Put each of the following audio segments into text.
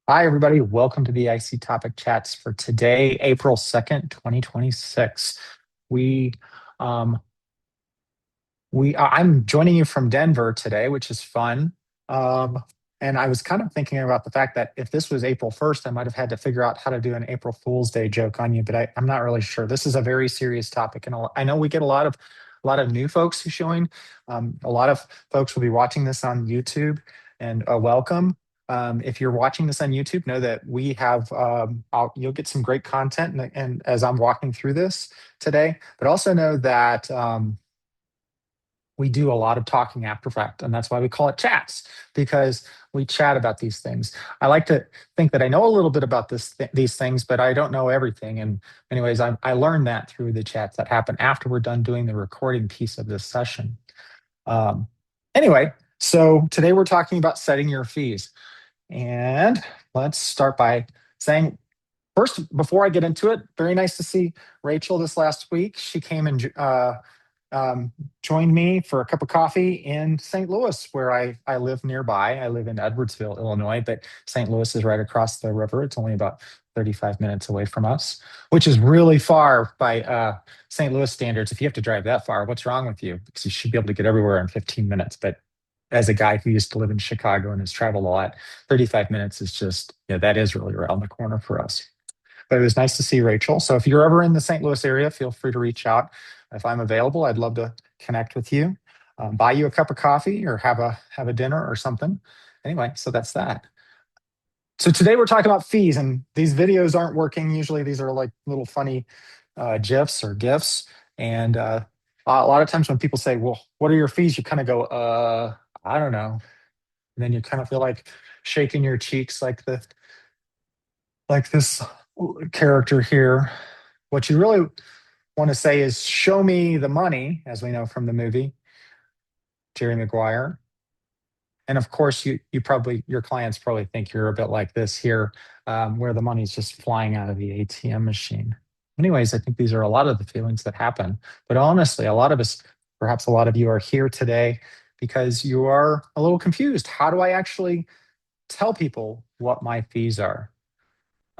Hi, everybody. Welcome to the IC Topic Chats for today, April 2nd, 2026. We, um, I'm joining you from Denver today, which is fun. Um, and I was kind of thinking about the fact that if this was April 1st, I might have had to figure out how to do an April Fool's Day joke on you, but I'm not really sure. This is a very serious topic, and I know we get a lot of new folks who join. A lot of folks will be watching this on YouTube, and welcome. If you're watching this on YouTube, know that we have you'll get some great content, and as I'm walking through this today, but also know that. We do a lot of talking after fact, and that's why we call it chats, because we chat about these things. I like to think that I know a little bit about these things, but I don't know everything. And anyways, I learned that through the chats that happen after we're done doing the recording piece of this session. Um, anyway, so today we're talking about setting your fees. And let's start by saying, first, before I get into it, very nice to see Rachel this last week. She came and joined me for a cup of coffee in St. Louis, where I live nearby. I live in Edwardsville, Illinois, but St. Louis is right across the river. It's only about 35 minutes away from us, which is really far by St. Louis standards. If you have to drive that far, what's wrong with you? Because you should be able to get everywhere in 15 minutes. But as a guy who used to live in Chicago and has traveled a lot, 35 minutes is just, yeah, that is really around the corner for us. But it was nice to see Rachel. So if you're ever in the St. Louis area, feel free to reach out. If I'm available, I'd love to connect with you, buy you a cup of coffee, or have a dinner or something. Anyway, so that's that. So today we're talking about fees, and these videos aren't working. Usually these are like little funny GIFs or GIFs. And a lot of times when people say, "Well, what are your fees?" You kind of go, I don't know. And then you kind of feel like shaking your cheeks like this character here. What you really want to say is, show me the money, as we know from the movie, Jerry Maguire. And of course, your clients probably think you're a bit like this here, where the money's just flying out of the ATM machine. Anyways, I think these are a lot of the feelings that happen. But honestly, a lot of us, perhaps a lot of you, are here today because you are a little confused. How do I actually tell people what my fees are?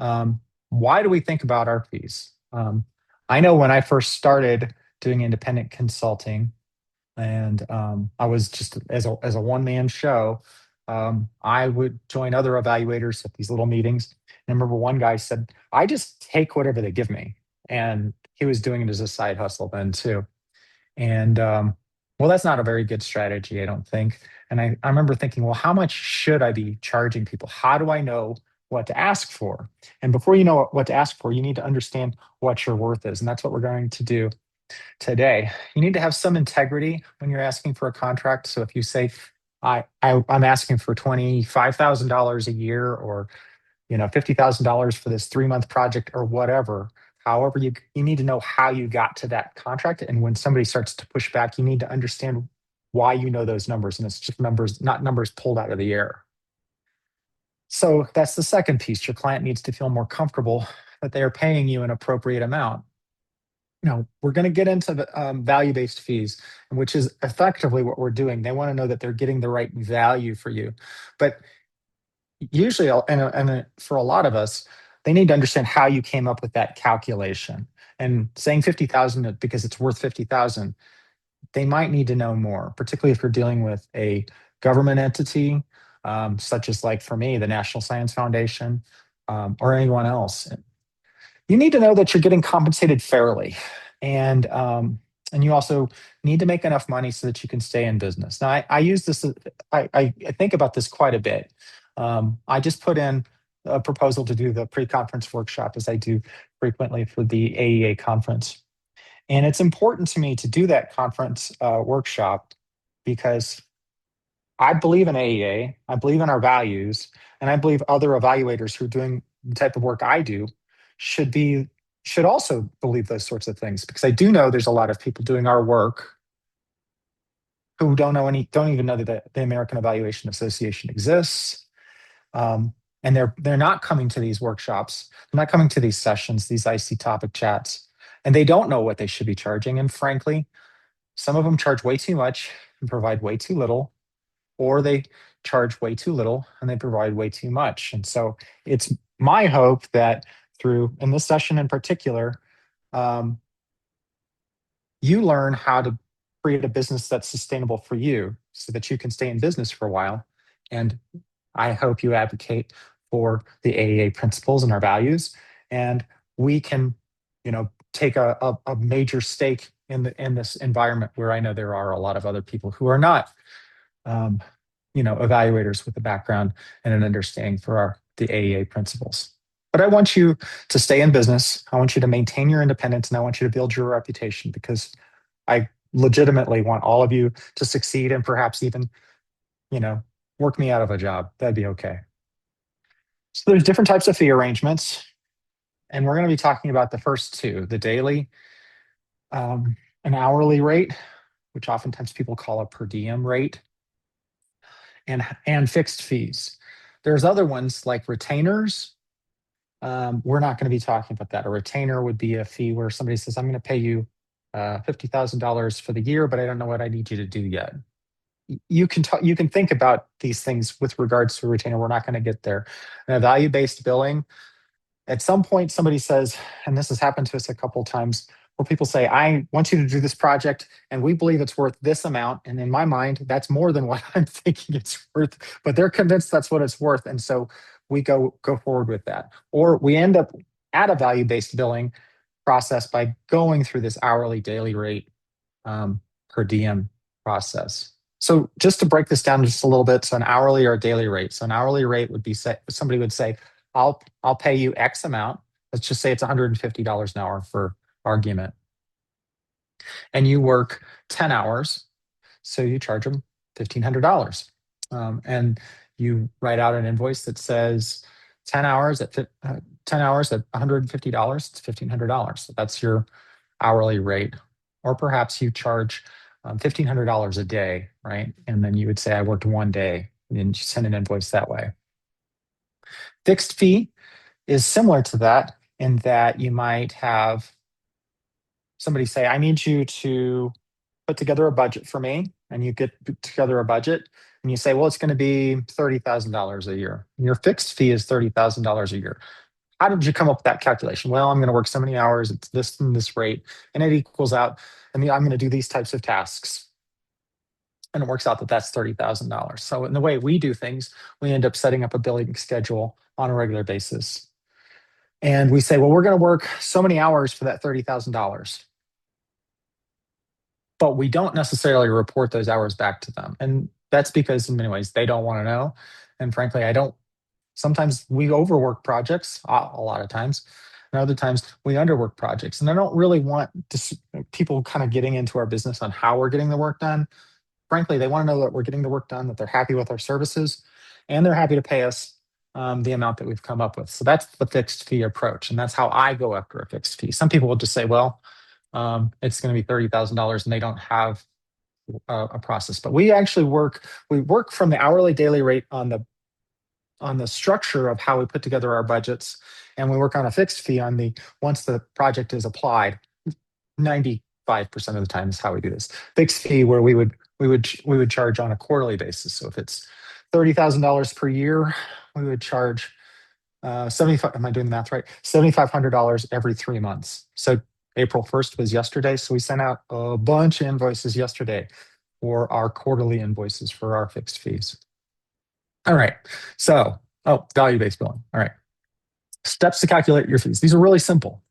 Um, why do we think about our fees? I know when I first started doing independent consulting, and I was just as a one man show. I would join other evaluators at these little meetings. And I remember one guy said, "I just take whatever they give me," and he was doing it as a side hustle then too. And well, that's not a very good strategy, I don't think. And I remember thinking, well, how much should I be charging people? How do I know what to ask for? And before you know what to ask for, you need to understand what your worth is. And that's what we're going to do today. You need to have some integrity when you're asking for a contract. So if you say, I'm asking for $25,000 a year, or $50,000 for this 3 month project, or whatever. However, you need to know how you got to that contract. And when somebody starts to push back, you need to understand why you know those numbers. And it's just numbers, not numbers pulled out of the air. So that's the second piece. Your client needs to feel more comfortable that they are paying you an appropriate amount. We're going to get into the value-based fees, which is effectively what we're doing. They want to know that they're getting the right value for you. But usually, and for a lot of us, they need to understand how you came up with that calculation. And saying 50,000 because it's worth 50,000, they might need to know more, particularly if you're dealing with a government entity, such as, like, for me, the National Science Foundation, or anyone else. You need to know that you're getting compensated fairly, and and you also need to make enough money so that you can stay in business. Now, I use this. I think about this quite a bit. I just put in a proposal to do the pre-conference workshop, as I do frequently for the AEA conference, and it's important to me to do that conference workshop because I believe in AEA, I believe in our values, and I believe other evaluators who are doing the type of work I do should be should also believe those sorts of things, because I do know there's a lot of people doing our work who don't even know that the American Evaluation Association exists. And they're not coming to these workshops, they're not coming to these sessions, these IC topic chats, and they don't know what they should be charging. And frankly, some of them charge way too much and provide way too little, or they charge way too little and they provide way too much. And so it's my hope that through, in this session in particular, um, you learn how to create a business that's sustainable for you so that you can stay in business for a while. And I hope you advocate for the AEA principles and our values. And we can, take a major stake in this environment where I know there are a lot of other people who are not, um, evaluators with a background and an understanding for the AEA principles. But I want you to stay in business. I want you to maintain your independence, and I want you to build your reputation, because I legitimately want all of you to succeed and perhaps even, you know, work me out of a job. That'd be okay. So there's different types of fee arrangements, and we're going to be talking about the first two: the daily, an hourly rate, which oftentimes people call a per diem rate, and fixed fees. There's other ones like retainers. We're not going to be talking about that. A retainer would be a fee where somebody says, I'm going to pay you $50,000 for the year, but I don't know what I need you to do yet. You can think about these things with regards to a retainer. We're not going to get there. And a value-based billing, at some point somebody says, and this has happened to us a couple of times, where people say, I want you to do this project and we believe it's worth this amount. And in my mind, that's more than what I'm thinking it's worth, but they're convinced that's what it's worth. And so we go forward with that. Or we end up at a value-based billing process by going through this hourly daily rate, per diem process. So just to break this down just a little bit, so an hourly or a daily rate. So an hourly rate would be somebody would say, I'll pay you X amount. Let's just say it's $150 an hour for argument. And you work 10 hours, so you charge them $1,500. And you write out an invoice that says 10 hours at $150, it's $1,500. So that's your hourly rate. Or perhaps you charge $1,500 a day, right? And then you would say, I worked one day, and then you send an invoice that way. Fixed fee is similar to that, in that you might have somebody say, I need you to put together a budget for me. And you get together a budget and you say, well, it's going to be $30,000 a year. And your fixed fee is $30,000 a year. How did you come up with that calculation? Well, I'm going to work so many hours, it's this and this rate, and it equals out. And I'm going to do these types of tasks. And it works out that that's $30,000. So in the way we do things, we end up setting up a billing schedule on a regular basis. And we say, well, we're going to work so many hours for that $30,000. But we don't necessarily report those hours back to them. And that's because in many ways they don't want to know. And frankly, I don't. Sometimes we overwork projects, a lot of times, and other times we underwork projects. And I don't really want people kind of getting into our business on how we're getting the work done. Frankly, they want to know that we're getting the work done, that they're happy with our services, and they're happy to pay us the amount that we've come up with. So that's the fixed fee approach. And that's how I go after a fixed fee. Some people will just say, well, it's going to be $30,000 and they don't have a process. But we actually work from the hourly daily rate on the structure of how we put together our budgets, and we work on a fixed fee on the once the project is applied. 95% of the time is how we do this. Fixed fee where we would charge on a quarterly basis. So if it's $30,000 per year, we would charge 75. Am I doing the math right? $7,500 every 3 months. So April 1st was yesterday. So we sent out a bunch of invoices yesterday for our quarterly invoices for our fixed fees. All right. So, value-based billing. All right. Steps to calculate your fees. These are really simple.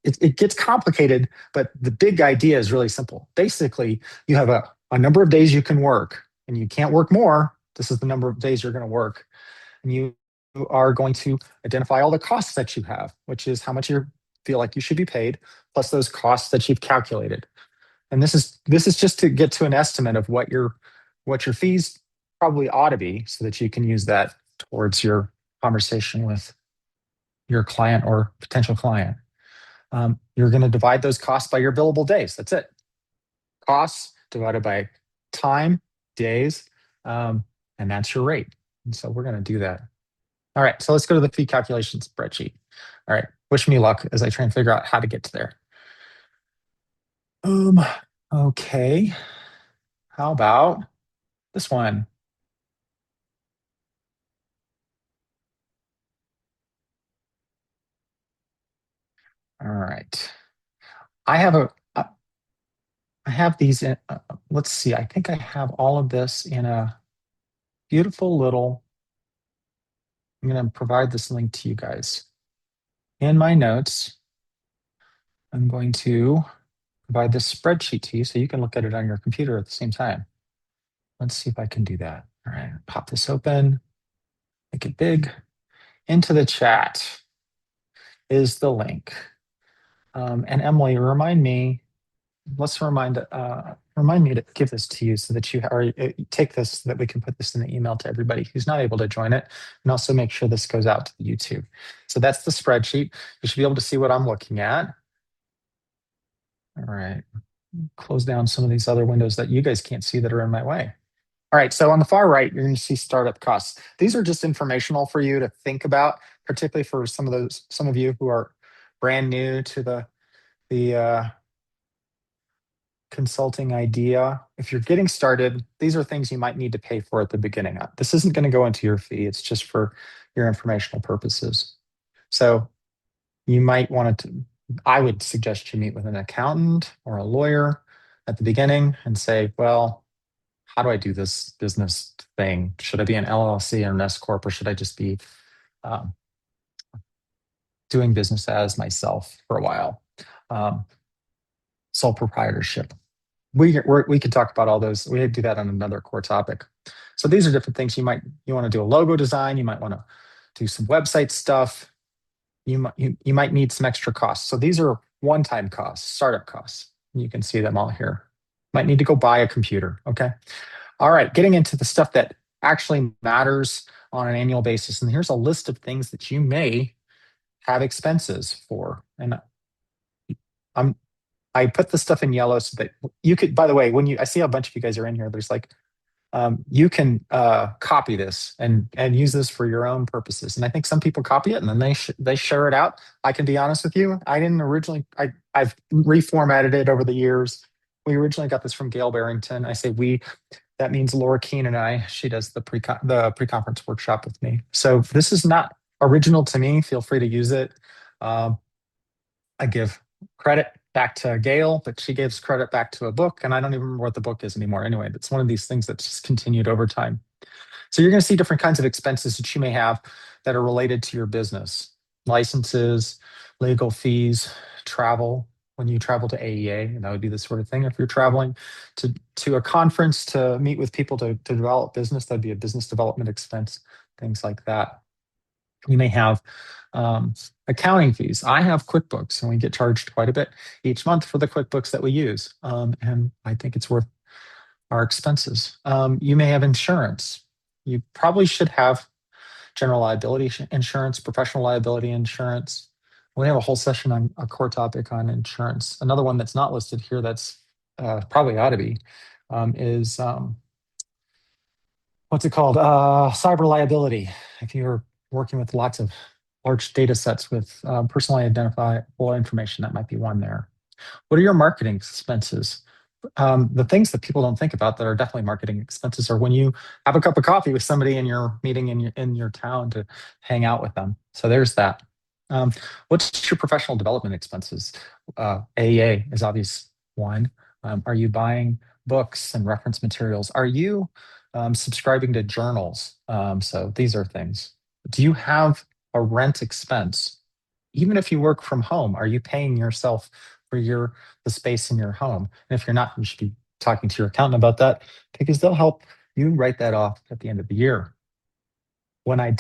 It gets complicated, but the big idea is really simple. Basically, you have a number of days you can work, and you can't work more. This is the number of days you're going to work. And you are going to identify all the costs that you have, which is how much you feel like you should be paid, plus those costs that you've calculated. And this is just to get to an estimate of what your fees probably ought to be, so that you can use that towards your conversation with your client or potential client. You're going to divide those costs by your billable days. That's it. Costs divided by time, days, and that's your rate. And so we're going to do that. All right, so let's go to the fee calculation spreadsheet. All right, wish me luck as I try and figure out how to get to there. Okay, how about this one? All right. I have I have these in, let's see. I think I have all of this in a beautiful little, I'm going to provide this link to you guys. In my notes, I'm going to provide this spreadsheet to you so you can look at it on your computer at the same time. Let's see if I can do that. All right, pop this open, make it big. Into the chat is the link. And Emily, remind me to give this to you so that take this so that we can put this in the email to everybody who's not able to join it, and also make sure this goes out to the YouTube. So that's the spreadsheet. You should be able to see what I'm looking at. All right, close down some of these other windows that you guys can't see that are in my way. All right, so on the far right, you're going to see startup costs. These are just informational for you to think about, particularly for some of you who are brand new to the consulting idea. If you're getting started, these are things you might need to pay for at the beginning. This isn't going to go into your fee. It's just for your informational purposes. So you might want to, I would suggest you meet with an accountant or a lawyer at the beginning and say, well, how do I do this business thing? Should I be an LLC or an S corp, or should I just be um, doing business as myself for a while? Sole proprietorship. We could talk about all those. We could do that on another core topic. So these are different things you want to do a logo design. You might want to do some website stuff. You might need some extra costs. So these are one-time costs, startup costs. You can see them all here. Might need to go buy a computer. Okay. All right, getting into the stuff that actually matters on an annual basis. And here's a list of things that you may have expenses for. And I put the stuff in yellow so that you could, by the way, I see a bunch of you guys are in here, there's like, you can copy this and use this for your own purposes. And I think some people copy it and then they share it out. I can be honest with you, I didn't originally. I've reformatted it over the years. We originally got this from Gail Barrington. I say we. That means Laura Keene and I. She does the pre-conference workshop with me. So this is not original to me. Feel free to use it. Um, I give credit back to Gail, but she gives credit back to a book, and I don't even remember what the book is anymore. Anyway, it's one of these things that's just continued over time. So you're going to see different kinds of expenses that you may have that are related to your business: licenses, legal fees, travel. When you travel to AEA, and that would be the sort of thing. If you're traveling to a conference to meet with people to develop business, that'd be a business development expense, things like that. You may have accounting fees. I have QuickBooks, and we get charged quite a bit each month for the QuickBooks that we use. And I think it's worth our expenses. You may have insurance. You probably should have general liability insurance, professional liability insurance. We have a whole session on a core topic on insurance. Another one that's not listed here that's probably ought to be is what's it called? Cyber liability. If you're working with lots of large data sets with personally identifiable information, that might be one there. What are your marketing expenses? The things that people don't think about that are definitely marketing expenses are when you have a cup of coffee with somebody and you're meeting in your town to hang out with them. So there's that. What's your professional development expenses? AEA is obvious one. Are you buying books and reference materials? Are you subscribing to journals? So these are things. Do you have a rent expense? Even if you work from home, are you paying yourself for the space in your home? And if you're not, you should be talking to your accountant about that, because they'll help you write that off at the end of the year. When I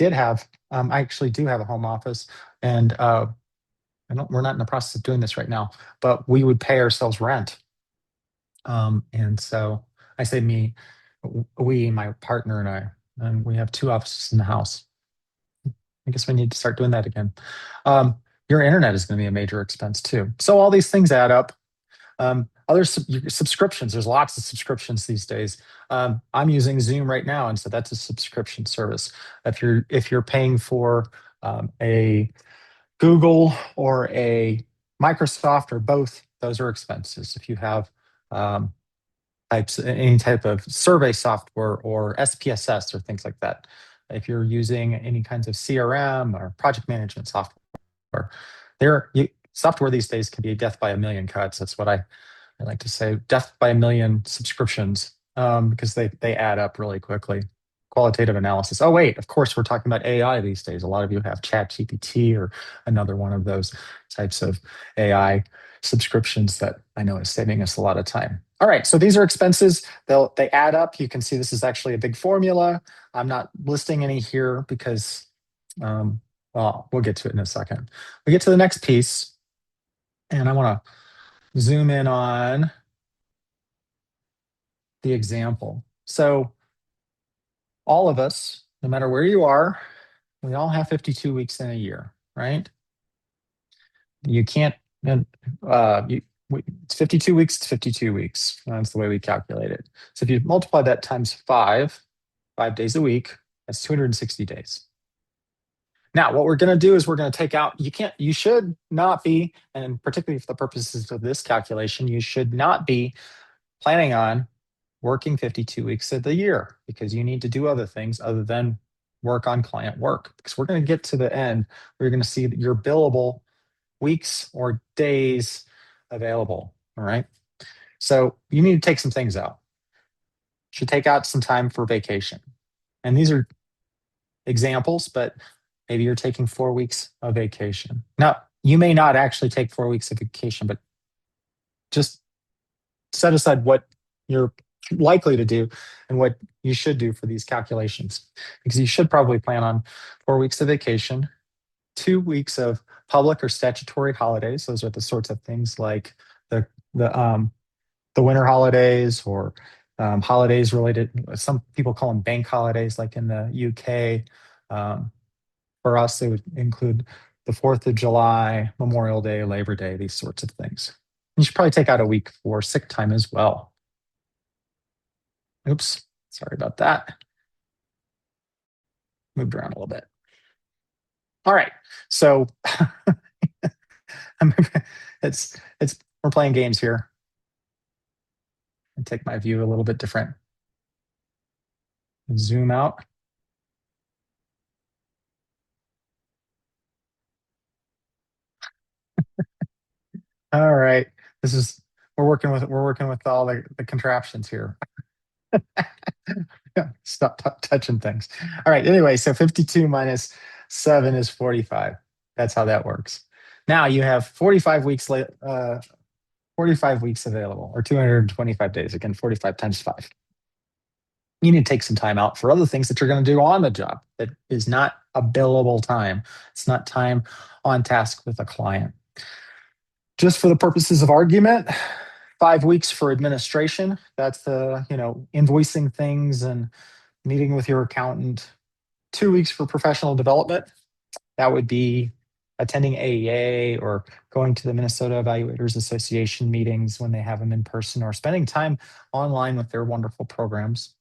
actually do have a home office, and we're not in the process of doing this right now, but we would pay ourselves rent. And so I say we, my partner and I, and we have two offices in the house. I guess we need to start doing that again. Your internet is going to be a major expense too. So all these things add up. Other subscriptions, there's lots of subscriptions these days. I'm using Zoom right now, and so that's a subscription service. If you're paying for a Google or a Microsoft or both, those are expenses. If you have any type of survey software or SPSS or things like that. If you're using any kinds of CRM or project management software, software these days can be death by a million cuts. That's what I like to say, death by a million subscriptions, because they add up really quickly. Qualitative analysis. Oh, wait, of course, we're talking about AI these days. A lot of you have ChatGPT or another one of those types of AI subscriptions that I know is saving us a lot of time. All right, so these are expenses. They add up. You can see this is actually a big formula. I'm not listing any here because, well, we'll get to it in a second. We get to the next piece, and I want to zoom in on the example. So all of us, no matter where you are, we all have 52 weeks in a year, right? You can't, it's 52 weeks, it's 52 weeks. That's the way we calculate it. So if you multiply that times 5 days a week, that's 260 days. Now, what we're going to do is we're going to take out, you should not be, and particularly for the purposes of this calculation, you should not be planning on working 52 weeks of the year, because you need to do other things other than work on client work. Because we're going to get to the end where you're going to see your billable weeks or days available. All right. So you need to take some things out. You should take out some time for vacation. And these are examples, but maybe you're taking 4 weeks of vacation. Now, you may not actually take 4 weeks of vacation, but just set aside what you're likely to do and what you should do for these calculations, because you should probably plan on 4 weeks of vacation, 2 weeks of public or statutory holidays. Those are the sorts of things like the winter holidays, or holidays related. Some people call them bank holidays, like in the UK. For us, they would include the 4th of July, Memorial Day, Labor Day, these sorts of things. You should probably take out a week for sick time as well. Oops, sorry about that. Moved around a little bit. All right, so we're playing games here. And take my view a little bit different. Zoom out. All right, we're working with all the contraptions here. Stop touching things. All right. Anyway, so 52 minus 7 is 45. That's how that works. Now you have 45 weeks 45 weeks available, or 225 days. Again, 45 times 5. You need to take some time out for other things that you're going to do on the job that is not a billable time. It's not time on task with a client. Just for the purposes of argument, 5 weeks for administration. That's the, invoicing things and meeting with your accountant. 2 weeks for professional development. That would be attending AEA or going to the Minnesota Evaluators Association meetings when they have them in person, or spending time online with their wonderful programs.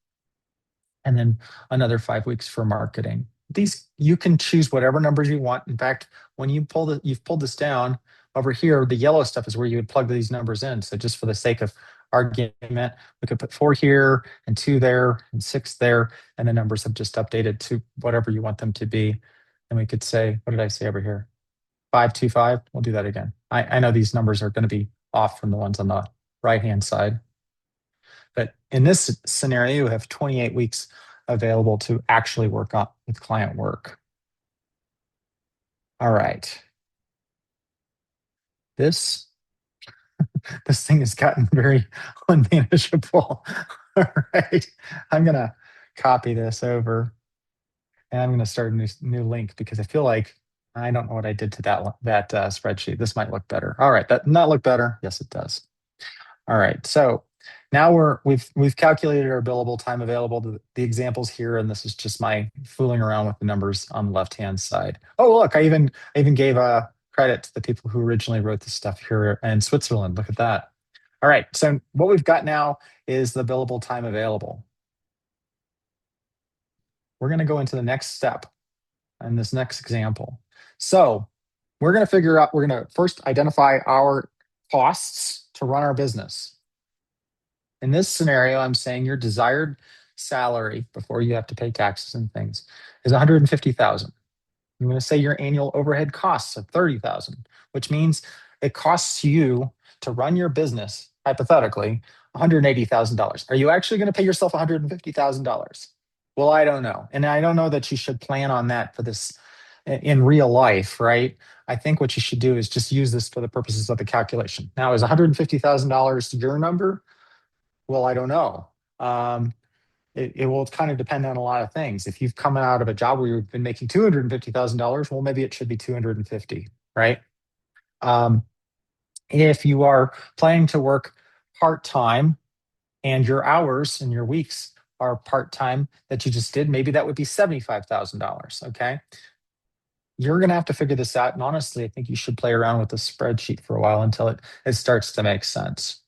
And then another 5 weeks for marketing. These, you can choose whatever numbers you want. In fact, when you've pulled this down over here, the yellow stuff is where you would plug these numbers in. So just for the sake of argument, we could put 4 here and 2 there and 6 there, and the numbers have just updated to whatever you want them to be. And we could say, what did I say over here? 525. We'll do that again. I know these numbers are going to be off from the ones on the right-hand side. But in this scenario, you have 28 weeks available to actually work on with client work. All right. This thing has gotten very unmanageable. All right. I'm going to copy this over, and I'm going to start a new link, because I feel like I don't know what I did to that spreadsheet. This might look better. All right. That not look better? Yes, it does. All right. So now we've calculated our billable time available. The examples here, and this is just my fooling around with the numbers on the left-hand side. Oh, look, I even gave a credit to the people who originally wrote this stuff here in Switzerland. Look at that. All right, so what we've got now is the billable time available. We're going to go into the next step in this next example. So we're going to first identify our costs to run our business. In this scenario, I'm saying your desired salary before you have to pay taxes and things is $150,000. I'm going to say your annual overhead costs of 30,000, which means it costs you to run your business, hypothetically, $180,000. Are you actually going to pay yourself $150,000? Well, I don't know. And I don't know that you should plan on that for this in real life, right? I think what you should do is just use this for the purposes of the calculation. Now, is $150,000 your number? Well, I don't know. It will kind of depend on a lot of things. If you've come out of a job where you've been making $250,000, well, maybe it should be 250, right? Um, if you are planning to work part-time and your hours and your weeks are part-time that you just did, maybe that would be $75,000, okay? You're going to have to figure this out. And honestly, I think you should play around with the spreadsheet for a while until it starts to make sense.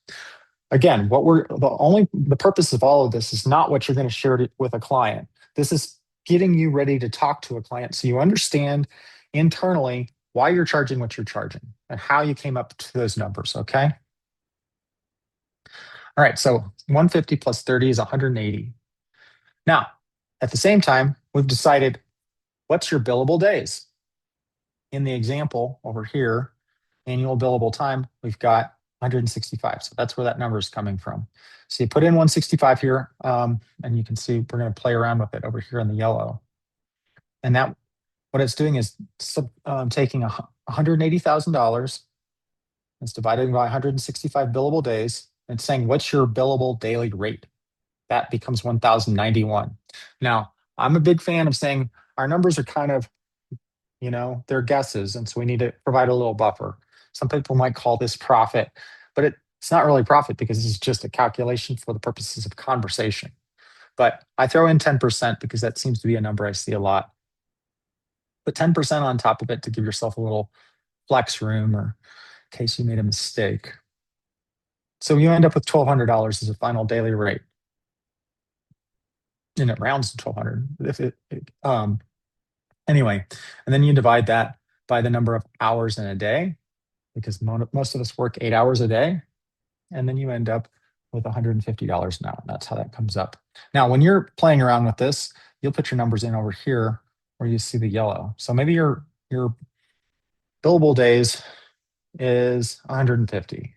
Again, the purpose of all of this is not what you're going to share it with a client. This is getting you ready to talk to a client so you understand internally why you're charging what you're charging and how you came up to those numbers, okay? All right, so 150 plus 30 is 180. Now, at the same time, we've decided what's your billable days? In the example over here, annual billable time, we've got 165. So that's where that number is coming from. So you put in 165 here, and you can see we're going to play around with it over here in the yellow. And that what it's doing is taking $180,000. It's divided by 165 billable days. And saying, what's your billable daily rate? That becomes 1,091. Now, I'm a big fan of saying our numbers are kind of, they're guesses. And so we need to provide a little buffer. Some people might call this profit, but it's not really profit because it's just a calculation for the purposes of conversation. But I throw in 10% because that seems to be a number I see a lot. Put 10% on top of it to give yourself a little flex room or in case you made a mistake. So you end up with $1,200 as a final daily rate. And it rounds to 1,200. Anyway, and then you divide that by the number of hours in a day, because most of us work 8 hours a day, and then you end up with $150 an hour. That's how that comes up. Now, when you're playing around with this, you'll put your numbers in over here where you see the yellow. So maybe your billable days is 150,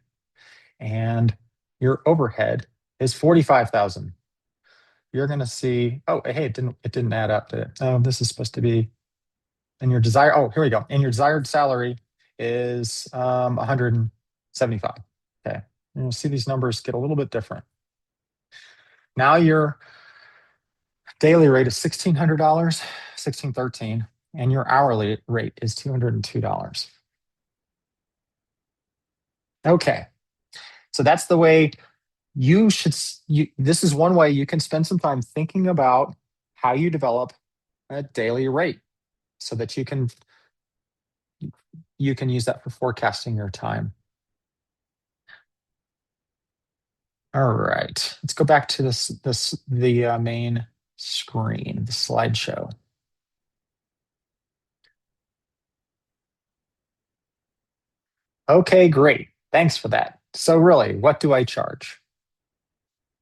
and your overhead is 45,000. You're going to see, oh, hey, it didn't add up to it. Oh, this is supposed to be, and your desired, oh, here we go. And your desired salary is 175. Okay. And you'll see these numbers get a little bit different. Now your daily rate is $1,600, $1,613, and your hourly rate is $202. Okay. So that's the way this is one way you can spend some time thinking about how you develop a daily rate so that you can use that for forecasting your time. All right, let's go back to the main screen, the slideshow. Okay, great. Thanks for that. So really, what do I charge?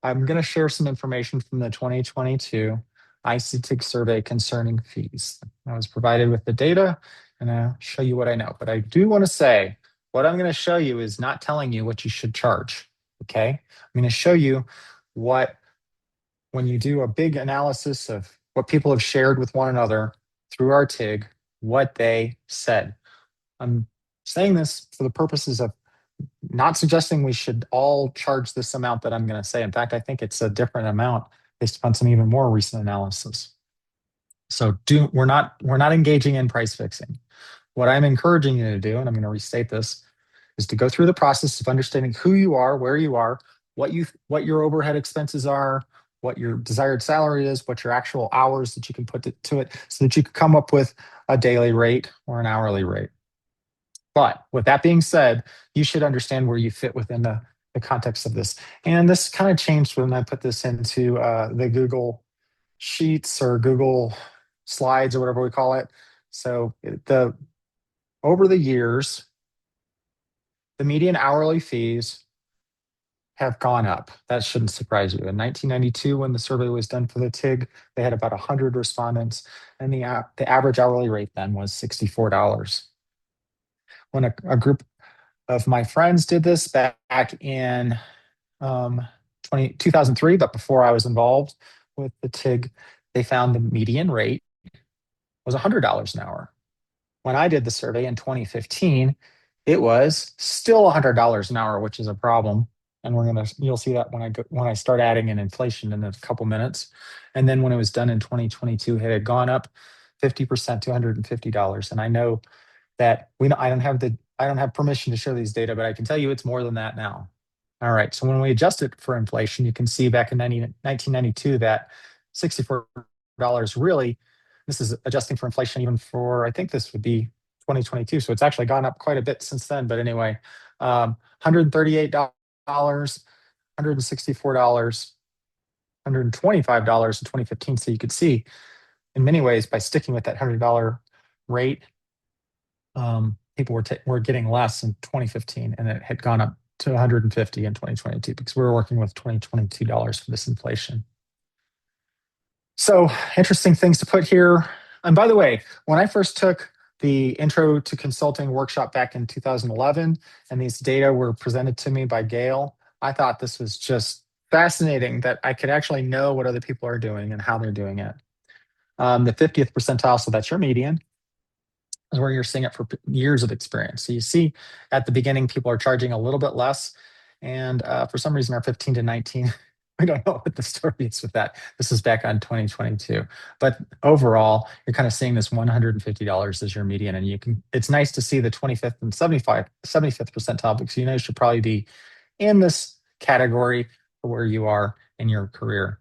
I'm going to share some information from the 2022 ICTIC survey concerning fees. I was provided with the data and I'll show you what I know. But I do want to say what I'm going to show you is not telling you what you should charge. Okay. I'm going to show you when you do a big analysis of what people have shared with one another through our TIG, what they said. I'm saying this for the purposes of not suggesting we should all charge this amount that I'm going to say. In fact, I think it's a different amount based upon some even more recent analysis. So we're not engaging in price fixing. What I'm encouraging you to do, and I'm going to restate this, is to go through the process of understanding who you are, where you are, what your overhead expenses are, what your desired salary is, what your actual hours that you can put to it, so that you can come up with a daily rate or an hourly rate. But with that being said, you should understand where you fit within the context of this. And this kind of changed when I put this into the Google Sheets or Google Slides or whatever we call it. So over the years, the median hourly fees have gone up. That shouldn't surprise you. In 1992, when the survey was done for the TIG, they had about 100 respondents, and the average hourly rate then was $64. When a group of my friends did this back in 2003, but before I was involved with the TIG, they found the median rate was $100 an hour. When I did the survey in 2015, it was still $100 an hour, which is a problem. And you'll see that when I start adding in inflation in a couple minutes. And then when it was done in 2022, it had gone up 50% to $150. And I know that I don't have permission to show these data, but I can tell you it's more than that now. All right, so when we adjust it for inflation, you can see back in 1992 that $64 really, this is adjusting for inflation even for, I think this would be 2022. So it's actually gone up quite a bit since then. But anyway, $138, $164, $125 in 2015. So you could see in many ways by sticking with that $100 rate, people were getting less in 2015, and it had gone up to 150 in 2022 because we were working with $2022 for this inflation. So interesting things to put here. And by the way, when I first took the Intro to Consulting workshop back in 2011, and these data were presented to me by Gail, I thought this was just fascinating that I could actually know what other people are doing and how they're doing it. The 50th percentile, so that's your median, is where you're seeing it for years of experience. So you see at the beginning, people are charging a little bit less. And for some reason, our 15 to 19, we don't know what the story is with that. This is back on 2022. But overall, you're kind of seeing this $150 as your median. And it's nice to see the 25th and 75th percentile because you know you should probably be in this category for where you are in your career.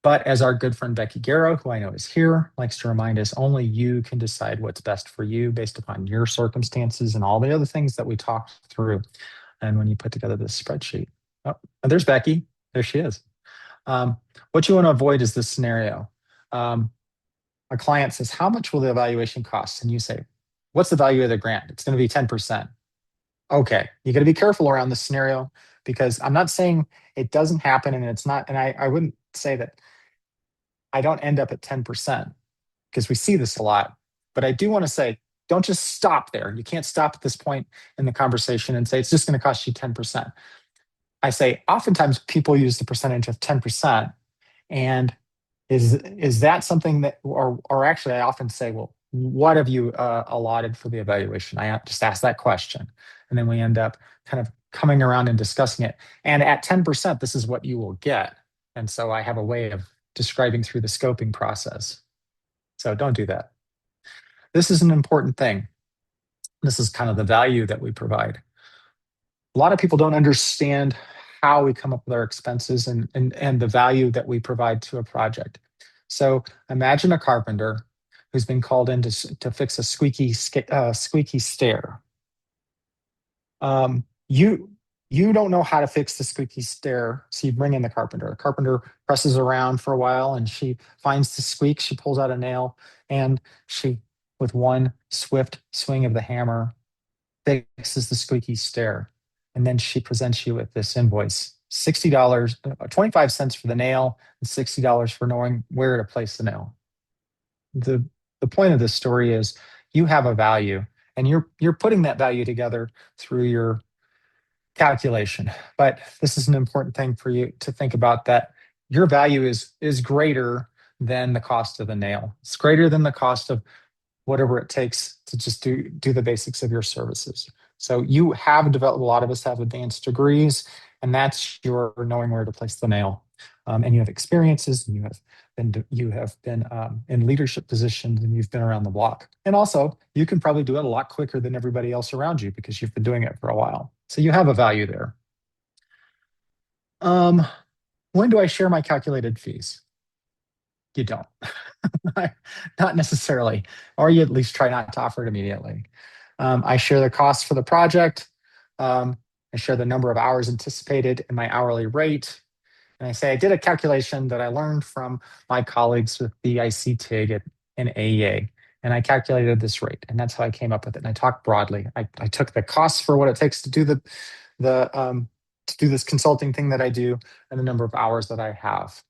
But as our good friend Becky Garrow, who I know is here, likes to remind us, only you can decide what's best for you based upon your circumstances and all the other things that we talked through. And when you put together this spreadsheet, oh, there's Becky. There she is. What you want to avoid is this scenario. A client says, how much will the evaluation cost? And you say, what's the value of the grant? It's going to be 10%. Okay, you got to be careful around this scenario because I'm not saying it doesn't happen and it's not, and I wouldn't say that I don't end up at 10% because we see this a lot. But I do want to say, don't just stop there. You can't stop at this point in the conversation and say, it's just going to cost you 10%. I say, oftentimes people use the percentage of 10%. And is that something that, or actually, I often say, well, what have you allotted for the evaluation? I just ask that question. And then we end up kind of coming around and discussing it. And at 10%, this is what you will get. And so I have a way of describing through the scoping process. So don't do that. This is an important thing. This is kind of the value that we provide. A lot of people don't understand how we come up with our expenses and the value that we provide to a project. So imagine a carpenter who's been called in to fix a squeaky stair. You don't know how to fix the squeaky stair, so you bring in the carpenter. The carpenter presses around for a while and she finds the squeak, she pulls out a nail, and she, with one swift swing of the hammer, fixes the squeaky stair. And then she presents you with this invoice, $60, 25 cents for the nail, and $60 for knowing where to place the nail. The point of this story is you have a value, and you're putting that value together through your calculation. But this is an important thing for you to think about, that your value is greater than the cost of the nail. It's greater than the cost of whatever it takes to just do the basics of your services. So you have developed, a lot of us have advanced degrees, and that's your knowing where to place the nail. And you have experiences, and you have been in leadership positions, and you've been around the block. And also, you can probably do it a lot quicker than everybody else around you because you've been doing it for a while. So you have a value there. When do I share my calculated fees? You don't. Not necessarily, or you at least try not to offer it immediately. I share the cost for the project. I share the number of hours anticipated and my hourly rate. And I say, I did a calculation that I learned from my colleagues with the IC-TIG and AEA. And I calculated this rate, and that's how I came up with it. And I talked broadly. I took the costs for what it takes to do the to do this consulting thing that I do and the number of hours that I have.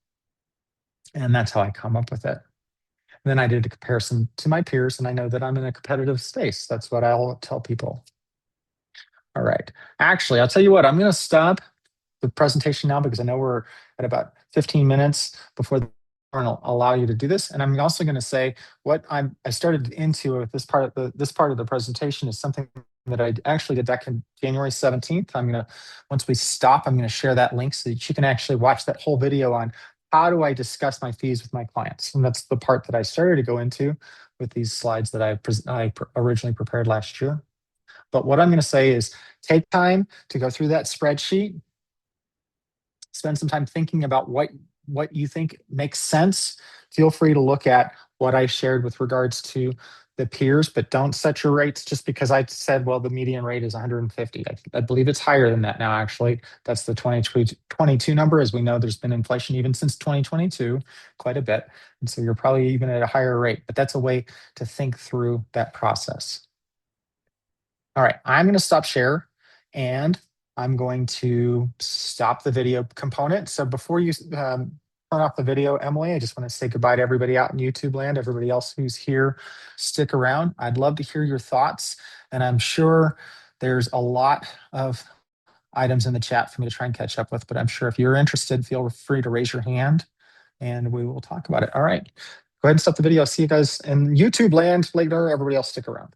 And that's how I come up with it. And then I did a comparison to my peers, and I know that I'm in a competitive space. That's what I'll tell people. All right. Actually, I'll tell you what, I'm going to stop the presentation now because I know we're at about 15 minutes before the will allow you to do this. And I'm also going to say what I started into with this part of the presentation is something that I actually did back in January 17th. Once we stop, I'm going to share that link so that you can actually watch that whole video on how do I discuss my fees with my clients. And that's the part that I started to go into with these slides that I originally prepared last year. But what I'm going to say is take time to go through that spreadsheet, spend some time thinking about what you think makes sense. Feel free to look at what I shared with regards to the peers, but don't set your rates just because I said, well, the median rate is 150. I believe it's higher than that now, actually. That's the 2022 number. As we know, there's been inflation even since 2022, quite a bit. And so you're probably even at a higher rate, but that's a way to think through that process. All right, I'm going to stop share and I'm going to stop the video component. So before you turn off the video, Emily, I just want to say goodbye to everybody out in YouTube land, everybody else who's here. Stick around. I'd love to hear your thoughts. And I'm sure there's a lot of items in the chat for me to try and catch up with, but I'm sure if you're interested, feel free to raise your hand and we will talk about it. All right, go ahead and stop the video. See you guys in YouTube land later. Everybody else stick around.